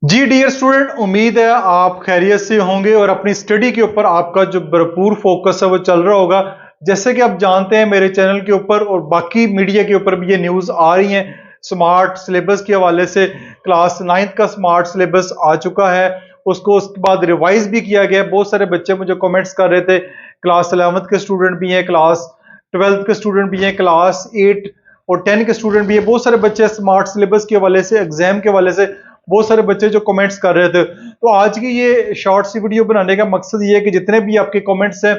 जी dear student, उम्मीद है आप खैरियत से होंगे और अपनी स्टडी के ऊपर आपका जो भरपूर फोकस है वो चल रहा होगा। जैसे कि आप जानते हैं मेरे चैनल के ऊपर और बाकी मीडिया के ऊपर भी ये न्यूज़ आ रही हैं। स्मार्ट सिलेबस के हवाले से क्लास 9th का स्मार्ट सिलेबस आ चुका है, उसको उसके बाद रिवाइज भी किया गया है। बहुत सारे बच्चे मुझे कमेंट्स कर रहे थे, क्लास 11th के स्टूडेंट भी हैं, क्लास 12th के स्टूडेंट भी हैं, क्लास 8 और 10 के स्टूडेंट भी हैं। बहुत सारे बच्चे स्मार्ट सिलेबस के हवाले से, एग्जाम के हवाले से बहुत सारे बच्चे जो कमेंट्स कर रहे थे। तो आज की ये शॉर्ट सी वीडियो बनाने का मकसद ये है कि जितने भी आपके कमेंट्स हैं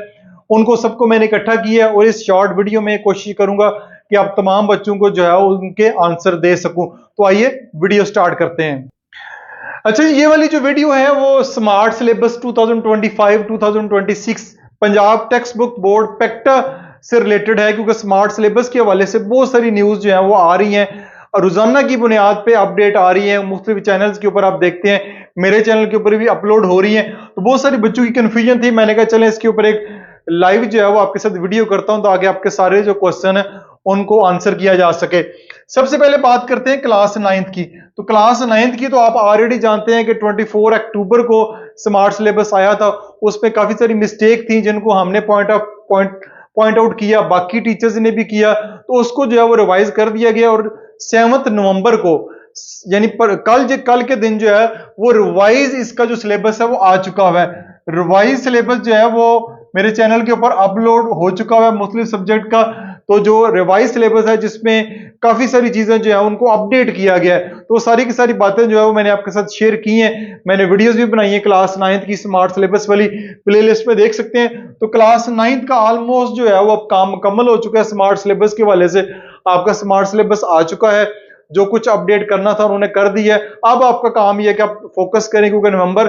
उनको सबको मैंने इकट्ठा किया है और इस शॉर्ट वीडियो में कोशिश करूंगा कि आप तमाम बच्चों को जो है उनके आंसर दे सकूं। तो आइए वीडियो स्टार्ट करते हैं। अच्छा, ये वाली जो वीडियो है वो smart syllabus 2025-2026 Punjab text book board PECTAA से रिलेटेड है, क्योंकि स्मार्ट सिलेबस के हवाले से बहुत सारी न्यूज़ जो है वो आ रही हैं और रोजाना की बुनियाद पे अपडेट आ रही है। मुख्तलिफ चैनल्स के ऊपर आप देखते हैं, मेरे चैनल के ऊपर भी अपलोड हो रही है। तो बहुत सारी बच्चों की कंफ्यूजन थी, मैंने कहा चलें इसके ऊपर एक लाइव जो है वो आपके साथ वीडियो करता हूं, तो आगे आपके सारे जो क्वेश्चन है उनको आंसर किया जा सके। सबसे पहले बात करते हैं क्लास 9th की। तो क्लास 9th की तो आप ऑलरेडी जानते हैं कि 24 अक्टूबर को स्मार्ट सिलेबस आया था। उसमें काफी सारी मिस्टेक थी जिनको हमने पॉइंट आउट किया, बाकी टीचर्स ने भी किया, तो उसको जो है वो रिवाइज कर दिया गया और 7 नवंबर को यानी पर कल के दिन जो है वो रिवाइज इसका जो सिलेबस है वो आ चुका हुआ है। रिवाइज सिलेबस जो है वो मेरे चैनल के ऊपर अपलोड हो चुका हुआ है मुख्तलिफ सब्जेक्ट का। तो जो रिवाइज सिलेबस है जिसमें काफी सारी चीजें जो है उनको अपडेट किया गया है, तो सारी की सारी बातें जो है वो मैंने आपके साथ शेयर की हैं। मैंने वीडियोस भी बनाई है क्लास 9th की स्मार्ट सिलेबस वाली, प्लेलिस्ट में देख सकते हैं। तो क्लास 9th का ऑलमोस्ट जो है वो अब काम मुकम्मल हो चुका है। स्मार्ट सिलेबस के हवाले से आपका स्मार्ट सिलेबस आ चुका है, जो कुछ अपडेट करना था उन्होंने कर दिया है। अब आपका काम यह है कि आप फोकस करें, क्योंकि नवंबर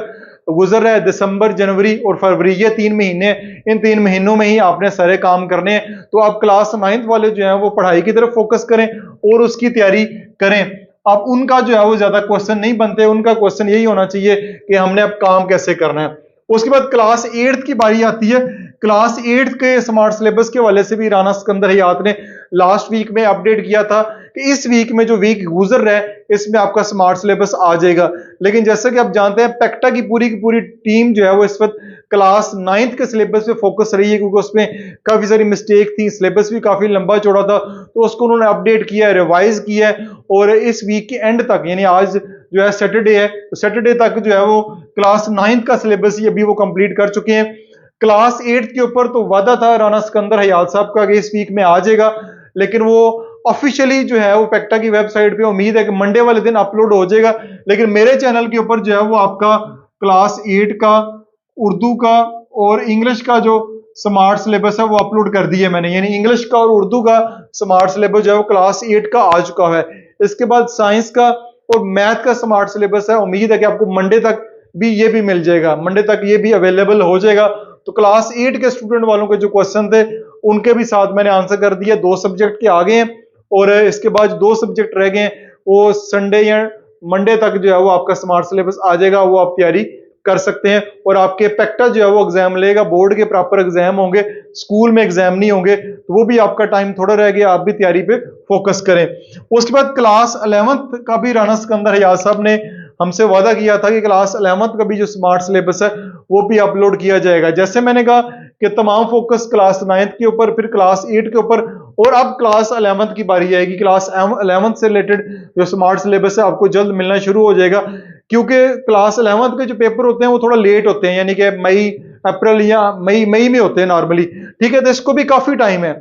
गुजर रहा है, दिसंबर, जनवरी और फरवरी, ये 3 महीने, इन 3 महीनों में ही आपने सारे काम करने हैं। तो आप क्लास 9th वाले जो हैं वो पढ़ाई की तरफ फोकस करें और उसकी तैयारी करें। अब उनका जो है वो ज्यादा क्वेश्चन नहीं बनते, उनका क्वेश्चन यही होना चाहिए कि हमने अब काम कैसे करना है। उसके बाद क्लास 8th की बारी आती है। क्लास 8th के स्मार्ट सिलेबस के हवाले से भी राना सिकंदर हयात ने लास्ट वीक में अपडेट किया था कि इस वीक में जो वीक गुजर रहा है इसमें आपका स्मार्ट सिलेबस आ जाएगा। लेकिन जैसे कि आप जानते हैं पेक्टा की पूरी टीम जो है वो इस वक्त क्लास 9th के सिलेबस पे फोकस रही है, क्योंकि उसमें काफी सारी मिस्टेक थी, सिलेबस भी काफी लंबा चौड़ा था, तो उसको उन्होंने अपडेट किया है, रिवाइज किया है और इस वीक के एंड तक, यानी आज जो है सैटरडे है, तो सैटरडे तक जो है वो क्लास 9th का सिलेबस ही अभी वो कंप्लीट कर चुके हैं। क्लास 8th के ऊपर तो वादा था राना सिकंदर हयात साहब का कि इस वीक में आ जाएगा, लेकिन वो ऑफिशियली जो है वो पेक्टा की वेबसाइट पे उम्मीद है कि मंडे वाले दिन अपलोड हो जाएगा। लेकिन मेरे चैनल के ऊपर जो है वो आपका क्लास 8 का, उर्दू का और इंग्लिश का जो स्मार्ट सिलेबस है वो अपलोड कर दिए मैंने, यानी इंग्लिश का और उर्दू का स्मार्ट सिलेबस जो है वो क्लास 8 का आ चुका है। इसके बाद साइंस का और मैथ का स्मार्ट सिलेबस है, उम्मीद है कि आपको मंडे तक भी ये भी मिल जाएगा, मंडे तक ये भी अवेलेबल हो जाएगा। तो क्लास 8 के स्टूडेंट वालों के जो क्वेश्चन थे उनके भी साथ मैंने आंसर कर दिया। 2 सब्जेक्ट के आगे हैं और इसके बाद 2 सब्जेक्ट रह गए हैं, वो संडे या मंडे तक जो है वो आपका स्मार्ट सिलेबस आ जाएगा, वो आप तैयारी कर सकते हैं। और आपके पेक्टा जो है वो एग्जाम लेगा, बोर्ड के प्रॉपर एग्जाम होंगे, स्कूल में एग्जाम नहीं होंगे, तो वो भी आपका टाइम थोड़ा रह गया, आप भी तैयारी पे फोकस करें। उसके बाद क्लास 11th का भी राना सिकंदर हयात साहब ने हमसे वादा किया था कि क्लास 11th का भी जो स्मार्ट सिलेबस है वो भी अपलोड किया जाएगा। जैसे मैंने कहा कि तमाम फोकस क्लास 9th के ऊपर, फिर क्लास 8 के ऊपर, और अब क्लास 11th की बारी आएगी। क्लास 11th से रिलेटेड जो स्मार्ट सिलेबस है आपको जल्द मिलना शुरू हो जाएगा, क्योंकि क्लास 11th के जो पेपर होते हैं वो थोड़ा लेट होते हैं, यानी कि मई अप्रैल या मई में होते हैं नॉर्मली। ठीक है, तो इसको भी काफी टाइम है,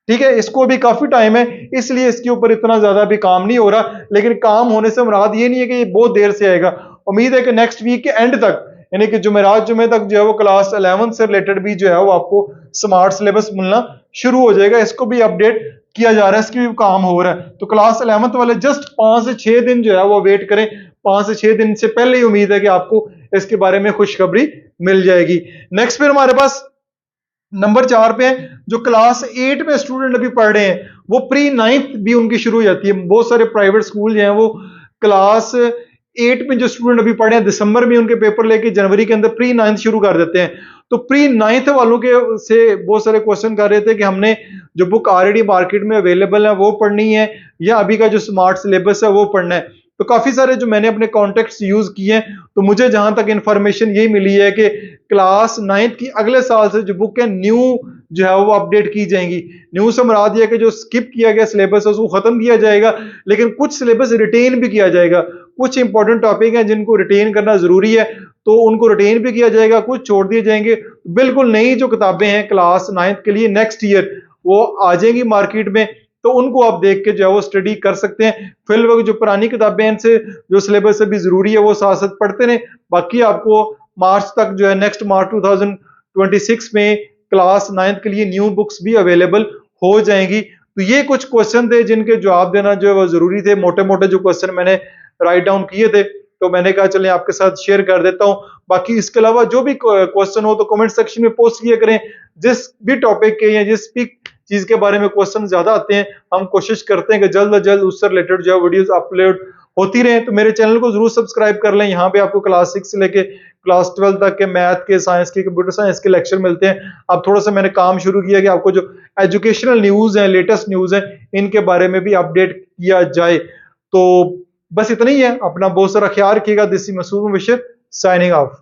ठीक है, इसको भी काफी टाइम है, इसलिए इसके ऊपर इतना ज्यादा भी काम नहीं हो रहा। लेकिन काम होने से मुराद ये नहीं है कि ये बहुत देर से आएगा, उम्मीद है कि नेक्स्ट वीक के एंड तक, यानी कि जुमे तक जो है वो क्लास 11th से रिलेटेड भी जो है वो आपको स्मार्ट सिलेबस मिलना शुरू हो जाएगा। इसको भी अपडेट किया जा रहा है, इसकी भी काम हो रहा है। तो क्लास 11th वाले जस्ट 5 से 6 दिन जो है वो वेट करें, 5 से 6 दिन से पहले ही उम्मीद है कि आपको इसके बारे में खुशखबरी मिल जाएगी। नेक्स्ट फिर हमारे पास नंबर 4 पे है, जो क्लास 8 में स्टूडेंट अभी पढ़ रहे हैं वो प्री 9th भी उनकी शुरू हो जाती है। बहुत सारे प्राइवेट स्कूल जो हैं वो क्लास 8 में जो स्टूडेंट अभी पढ़े हैं दिसंबर में उनके पेपर लेके जनवरी के अंदर प्री 9th शुरू कर देते हैं। तो प्री 9th वालों के से बहुत सारे क्वेश्चन कर रहे थे कि हमने जो बुक ऑलरेडी मार्केट में अवेलेबल है वो पढ़नी है या अभी का जो स्मार्ट सिलेबस है वो पढ़ना है। तो काफी सारे जो मैंने अपने कॉन्टेक्ट्स यूज किए हैं, तो मुझे जहां तक इंफॉर्मेशन यही मिली है कि क्लास 9th की अगले साल से जो बुक है न्यू जो है वो अपडेट की जाएंगी। न्यू से मुराद यह कि जो स्किप किया गया सिलेबस है उसको खत्म किया जाएगा, लेकिन कुछ सिलेबस रिटेन भी किया जाएगा। कुछ इंपॉर्टेंट टॉपिक हैं जिनको रिटेन करना जरूरी है, तो उनको रिटेन भी किया जाएगा, कुछ छोड़ दिए जाएंगे। बिल्कुल नई जो किताबें हैं क्लास 9th के लिए नेक्स्ट ईयर वो आ जाएंगी मार्केट में, तो उनको आप देख के जो है वो स्टडी कर सकते हैं। फिल वक्त जो पुरानी किताबें हैं इनसे जो सिलेबस अभी जरूरी है वो साथ साथ पढ़ते रहें। बाकी आपको मार्च तक जो है नेक्स्ट मार्च 2026 में क्लास 9th के लिए न्यू बुक्स भी अवेलेबल हो जाएंगी। तो ये कुछ क्वेश्चन थे जिनके जवाब देना जो है वो जरूरी थे। मोटे मोटे जो क्वेश्चन मैंने राइट डाउन किए थे, तो मैंने कहा चलें आपके साथ शेयर कर देता हूं। बाकी इसके अलावा जो भी क्वेश्चन हो तो कमेंट सेक्शन में पोस्ट किया करें। जिस भी टॉपिक के या जिस भी चीज के बारे में क्वेश्चन ज्यादा आते हैं, हम कोशिश करते हैं कि जल्द से जल्द उससे रिलेटेड जो है वीडियोस अपलोड होती रहे। तो मेरे चैनल को जरूर सब्सक्राइब कर लें। यहाँ पे आपको क्लास 6 से लेके क्लास 12 तक के मैथ के, साइंस के, कंप्यूटर साइंस के लेक्चर मिलते हैं। अब थोड़ा सा मैंने काम शुरू किया कि आपको जो एजुकेशनल न्यूज है, लेटेस्ट न्यूज है, इनके बारे में भी अपडेट किया जाए। तो बस इतना ही है। अपना बहुत सारा ख्याल रखिएगा। This is Masood Mubashir signing of.